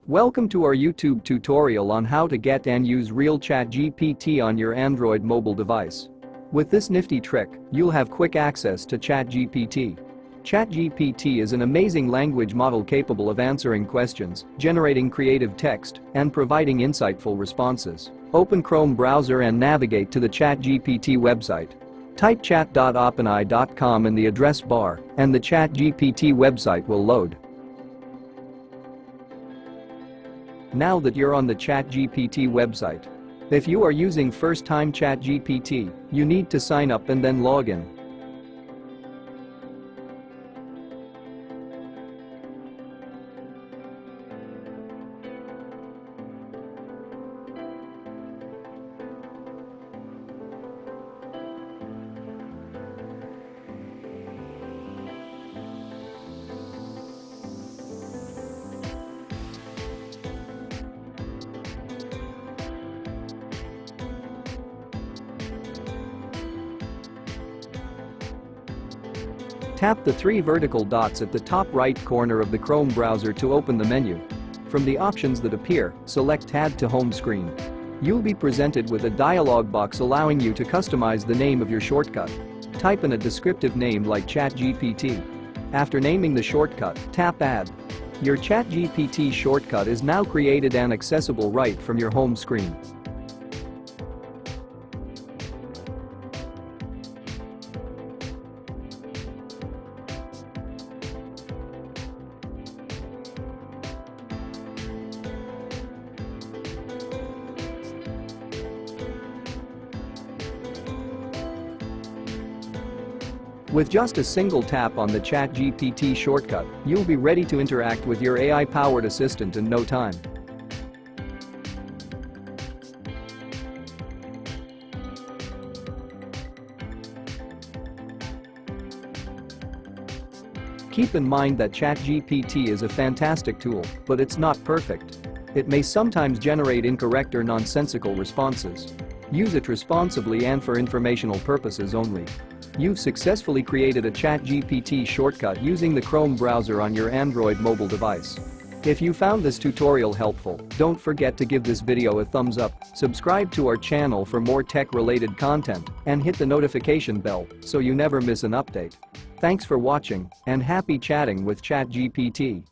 Welcome to our YouTube tutorial on how to get and use real ChatGPT on your Android mobile device. With this nifty trick, you'll have quick access to ChatGPT. ChatGPT is an amazing language model capable of answering questions, generating creative text, and providing insightful responses. Open Chrome browser and navigate to the ChatGPT website. Type chat.openai.com in the address bar, and the ChatGPT website will load. Now that you're on the ChatGPT website, if you are using first-time ChatGPT, you need to sign up and then log in. Tap the three vertical dots at the top right corner of the Chrome browser to open the menu. From the options that appear, select Add to Home Screen. You'll be presented with a dialog box allowing you to customize the name of your shortcut. Type in a descriptive name like ChatGPT. After naming the shortcut, tap Add. Your ChatGPT shortcut is now created and accessible right from your home screen. With just a single tap on the ChatGPT shortcut, you'll be ready to interact with your AI-powered assistant in no time. Keep in mind that ChatGPT is a fantastic tool, but it's not perfect. It may sometimes generate incorrect or nonsensical responses. Use it responsibly and for informational purposes only. You've successfully created a ChatGPT shortcut using the Chrome browser on your Android mobile device. If you found this tutorial helpful, don't forget to give this video a thumbs up, subscribe to our channel for more tech-related content, and hit the notification bell so you never miss an update. Thanks for watching, and happy chatting with ChatGPT.